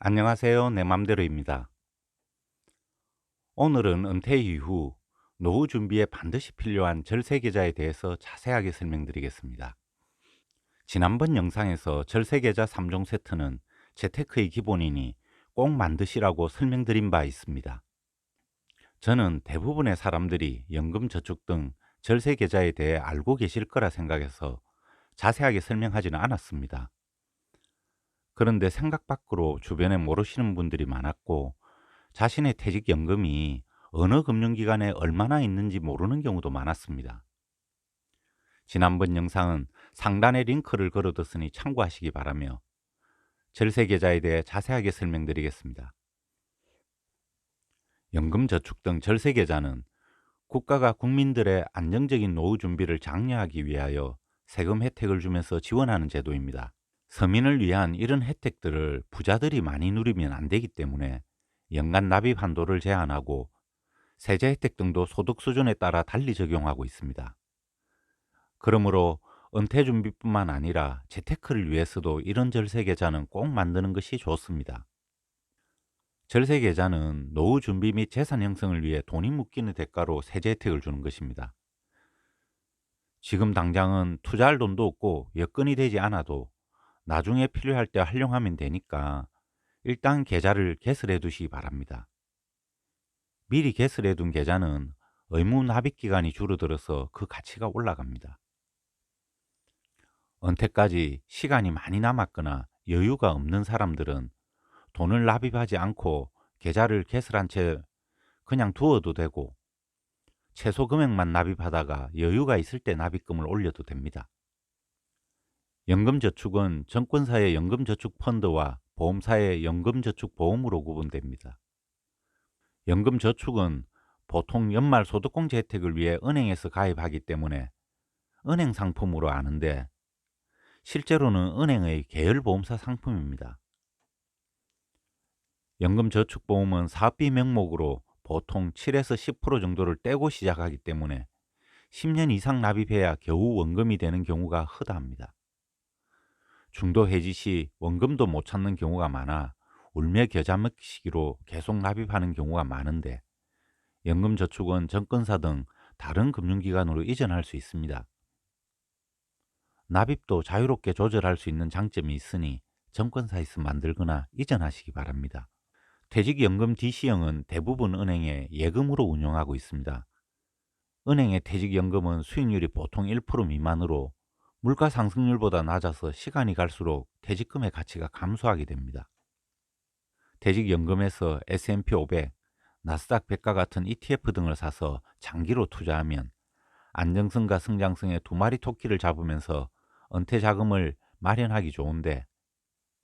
안녕하세요. 내 맘대로입니다. 오늘은 은퇴 이후 노후 준비에 반드시 필요한 절세 계좌에 대해서 자세하게 설명드리겠습니다. 지난번 영상에서 절세 계좌 3종 세트는 재테크의 기본이니 꼭 만드시라고 설명드린 바 있습니다. 저는 대부분의 사람들이 연금 저축 등 절세 계좌에 대해 알고 계실 거라 생각해서 자세하게 설명하지는 않았습니다. 그런데 생각 밖으로 주변에 모르시는 분들이 많았고 자신의 퇴직연금이 어느 금융기관에 얼마나 있는지 모르는 경우도 많았습니다. 지난번 영상은 상단에 링크를 걸어뒀으니 참고하시기 바라며 절세계좌에 대해 자세하게 설명드리겠습니다. 연금저축 등 절세계좌는 국가가 국민들의 안정적인 노후 준비를 장려하기 위하여 세금 혜택을 주면서 지원하는 제도입니다. 서민을 위한 이런 혜택들을 부자들이 많이 누리면 안 되기 때문에 연간 납입 한도를 제한하고 세제 혜택 등도 소득 수준에 따라 달리 적용하고 있습니다. 그러므로 은퇴 준비뿐만 아니라 재테크를 위해서도 이런 절세 계좌는 꼭 만드는 것이 좋습니다. 절세 계좌는 노후 준비 및 재산 형성을 위해 돈이 묶이는 대가로 세제 혜택을 주는 것입니다. 지금 당장은 투자할 돈도 없고 여건이 되지 않아도 나중에 필요할 때 활용하면 되니까 일단 계좌를 개설해 두시기 바랍니다. 미리 개설해 둔 계좌는 의무 납입 기간이 줄어들어서 그 가치가 올라갑니다. 은퇴까지 시간이 많이 남았거나 여유가 없는 사람들은 돈을 납입하지 않고 계좌를 개설한 채 그냥 두어도 되고 최소 금액만 납입하다가 여유가 있을 때 납입금을 올려도 됩니다. 연금저축은 증권사의 연금저축펀드와 보험사의 연금저축보험으로 구분됩니다. 연금저축은 보통 연말 소득공제 혜택을 위해 은행에서 가입하기 때문에 은행 상품으로 아는데 실제로는 은행의 계열보험사 상품입니다. 연금저축보험은 사업비 명목으로 보통 7에서 10% 정도를 떼고 시작하기 때문에 10년 이상 납입해야 겨우 원금이 되는 경우가 허다합니다. 중도 해지 시 원금도 못 찾는 경우가 많아 울며 겨자 먹기식으로 계속 납입하는 경우가 많은데 연금저축은 증권사 등 다른 금융기관으로 이전할 수 있습니다. 납입도 자유롭게 조절할 수 있는 장점이 있으니 증권사에서 만들거나 이전하시기 바랍니다. 퇴직연금 DC형은 대부분 은행에 예금으로 운영하고 있습니다. 은행의 퇴직연금은 수익률이 보통 1% 미만으로 물가 상승률보다 낮아서 시간이 갈수록 퇴직금의 가치가 감소하게 됩니다. 퇴직연금에서 S&P 500, 나스닥 100과 같은 ETF 등을 사서 장기로 투자하면 안정성과 성장성의 두 마리 토끼를 잡으면서 은퇴 자금을 마련하기 좋은데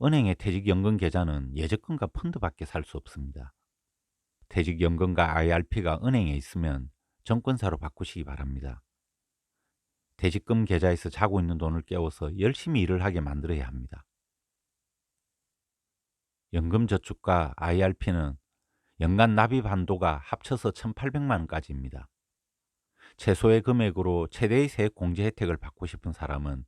은행의 퇴직연금 계좌는 예적금과 펀드밖에 살 수 없습니다. 퇴직연금과 IRP가 은행에 있으면 증권사로 바꾸시기 바랍니다. 퇴직금 계좌에서 자고 있는 돈을 깨워서 열심히 일을 하게 만들어야 합니다. 연금저축과 IRP는 연간 납입 한도가 합쳐서 1,800만 원까지입니다. 최소의 금액으로 최대의 세액 공제 혜택을 받고 싶은 사람은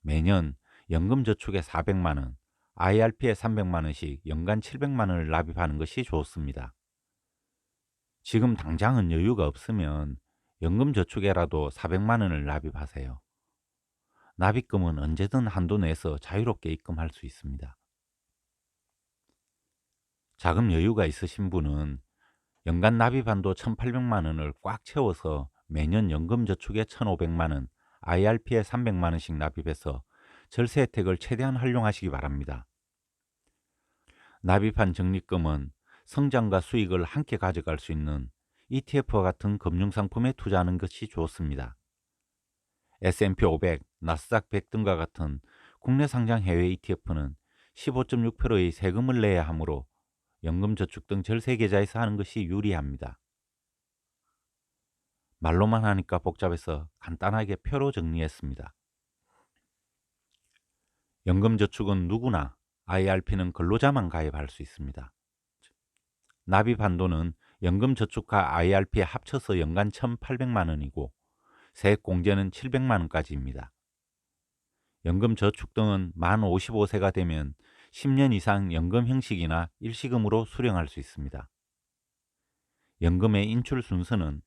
매년 연금저축에 400만 원, IRP에 300만 원씩 연간 700만 원을 납입하는 것이 좋습니다. 지금 당장은 여유가 없으면 연금저축에라도 400만 원을 납입하세요. 납입금은 언제든 한도 내에서 자유롭게 입금할 수 있습니다. 자금 여유가 있으신 분은 연간 납입 한도 1,800만 원을 꽉 채워서 매년 연금저축에 1,500만 원, IRP에 300만 원씩 납입해서 절세 혜택을 최대한 활용하시기 바랍니다. 납입한 적립금은 성장과 수익을 함께 가져갈 수 있는 ETF와 같은 금융상품에 투자하는 것이 좋습니다. S&P 500, 나스닥 100 등과 같은 국내 상장 해외 ETF는 15.6%의 세금을 내야 하므로 연금저축 등 절세계좌에서 하는 것이 유리합니다. 말로만 하니까 복잡해서 간단하게 표로 정리했습니다. 연금저축은 누구나, IRP는 근로자만 가입할 수 있습니다. 납입 한도는 연금저축과 IRP에 합쳐서 연간 1,800만 원이고 세액 공제는 700만 원까지입니다. 연금저축 등은 만 55세가 되면 10년 이상 연금 형식이나 일시금으로 수령할 수 있습니다. 연금의 인출 순서는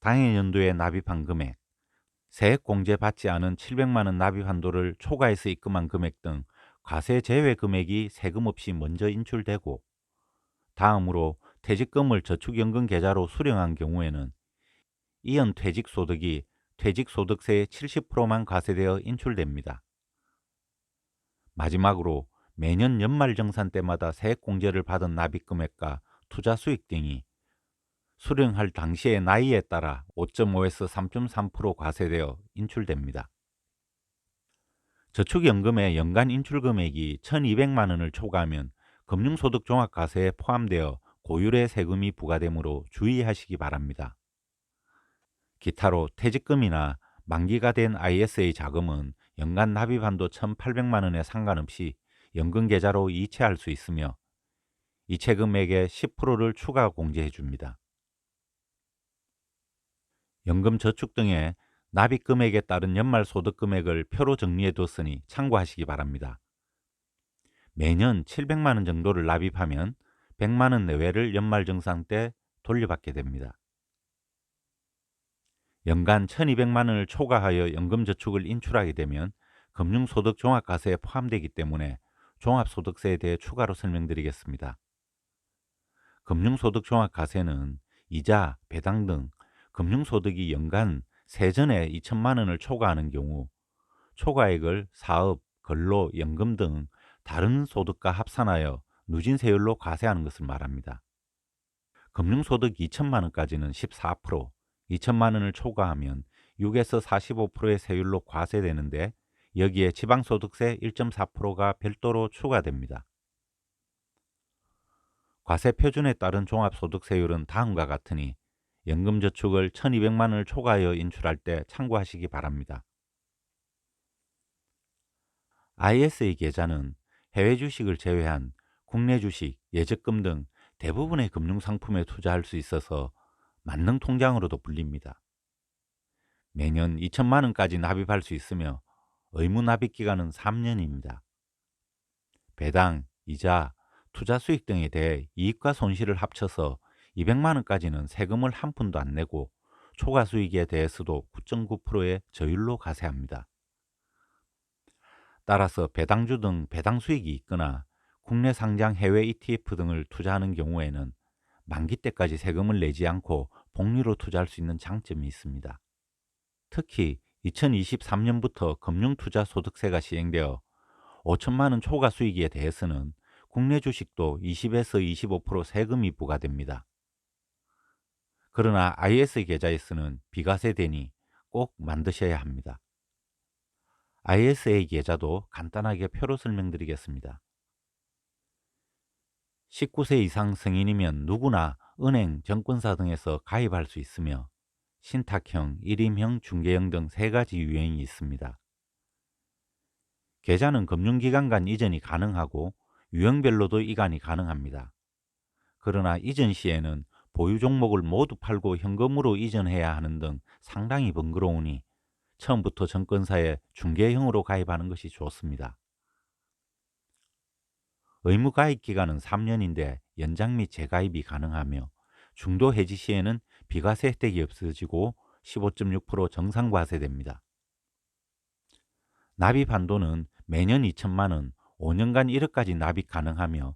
당해 연도에 납입한 금액, 세액공제 받지 않은 700만 원 납입 한도를 초과해서 입금한 금액 등 과세 제외 금액이 세금 없이 먼저 인출되고, 다음으로 퇴직금을 저축연금 계좌로 수령한 경우에는 이연 퇴직소득이 퇴직소득세의 70%만 과세되어 인출됩니다. 마지막으로 매년 연말정산 때마다 세액공제를 받은 납입금액과 투자수익 등이 수령할 당시의 나이에 따라 5.5에서 3.3% 과세되어 인출됩니다. 저축연금의 연간 인출금액이 1,200만 원을 초과하면 금융소득 종합과세에 포함되어 고율의 세금이 부과되므로 주의하시기 바랍니다. 기타로 퇴직금이나 만기가 된 ISA 자금은 연간 납입 한도 1,800만 원에 상관없이 연금계좌로 이체할 수 있으며 이체 금액의 10%를 추가 공제해 줍니다. 연금 저축 등의 납입 금액에 따른 연말 소득 금액을 표로 정리해 뒀으니 참고하시기 바랍니다. 매년 700만 원 정도를 납입하면 100만 원 내외를 연말정산 때 돌려받게 됩니다. 연간 1,200만 원을 초과하여 연금저축을 인출하게 되면 금융소득 종합과세에 포함되기 때문에 종합소득세에 대해 추가로 설명드리겠습니다. 금융소득 종합과세는 이자, 배당 등 금융소득이 연간 세전에 2천만 원을 초과하는 경우 초과액을 사업, 근로, 연금 등 다른 소득과 합산하여 누진세율로 과세하는 것을 말합니다. 금융소득 2천만 원까지는 14%, 2천만 원을 초과하면 6에서 45%의 세율로 과세되는데 여기에 지방소득세 1.4%가 별도로 추가됩니다. 과세 표준에 따른 종합소득세율은 다음과 같으니 연금저축을 1,200만 원을 초과하여 인출할 때 참고하시기 바랍니다. ISA 계좌는 해외 주식을 제외한 국내 주식, 예적금 등 대부분의 금융상품에 투자할 수 있어서 만능 통장으로도 불립니다. 매년 2천만 원까지 납입할 수 있으며 의무 납입 기간은 3년입니다. 배당, 이자, 투자 수익 등에 대해 이익과 손실을 합쳐서 200만 원까지는 세금을 한 푼도 안 내고 초과 수익에 대해서도 9.9%의 저율로 과세합니다. 따라서 배당주 등 배당 수익이 있거나 국내 상장 해외 ETF 등을 투자하는 경우에는 만기 때까지 세금을 내지 않고 복리로 투자할 수 있는 장점이 있습니다. 특히 2023년부터 금융투자소득세가 시행되어 5천만 원 초과 수익에 대해서는 국내 주식도 20에서 25% 세금이 부과됩니다. 그러나 ISA 계좌에서는 비과세되니 꼭 만드셔야 합니다. ISA 계좌도 간단하게 표로 설명드리겠습니다. 19세 이상 성인이면 누구나 은행, 증권사 등에서 가입할 수 있으며 신탁형, 일임형, 중개형 등 세 가지 유형이 있습니다. 계좌는 금융기관 간 이전이 가능하고 유형별로도 이관이 가능합니다. 그러나 이전 시에는 보유 종목을 모두 팔고 현금으로 이전해야 하는 등 상당히 번거로우니 처음부터 증권사에 중개형으로 가입하는 것이 좋습니다. 의무 가입 기간은 3년인데 연장 및 재가입이 가능하며 중도 해지 시에는 비과세 혜택이 없어지고 15.6% 정상과세됩니다. 납입 한도는 매년 2천만 원, 5년간 1억까지 납입 가능하며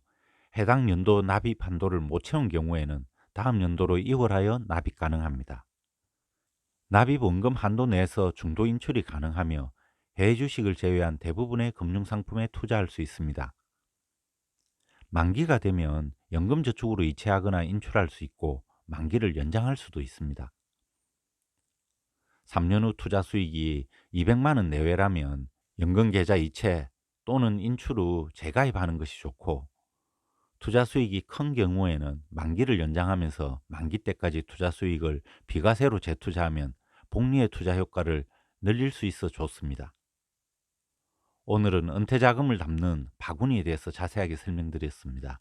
해당 연도 납입 한도를 못 채운 경우에는 다음 연도로 이월하여 납입 가능합니다. 납입 원금 한도 내에서 중도 인출이 가능하며 해외 주식을 제외한 대부분의 금융상품에 투자할 수 있습니다. 만기가 되면 연금저축으로 이체하거나 인출할 수 있고 만기를 연장할 수도 있습니다. 3년 후 투자 수익이 200만 원 내외라면 연금계좌 이체 또는 인출 후 재가입하는 것이 좋고, 투자 수익이 큰 경우에는 만기를 연장하면서 만기 때까지 투자 수익을 비과세로 재투자하면 복리의 투자 효과를 늘릴 수 있어 좋습니다. 오늘은 은퇴자금을 담는 바구니에 대해서 자세하게 설명드렸습니다.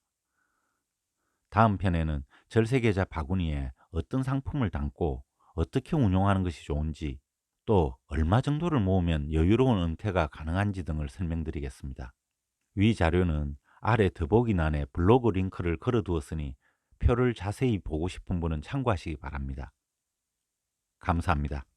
다음 편에는 절세계좌 바구니에 어떤 상품을 담고 어떻게 운용하는 것이 좋은지, 또 얼마 정도를 모으면 여유로운 은퇴가 가능한지 등을 설명드리겠습니다. 위 자료는 아래 더보기란에 블로그 링크를 걸어두었으니 표를 자세히 보고 싶은 분은 참고하시기 바랍니다. 감사합니다.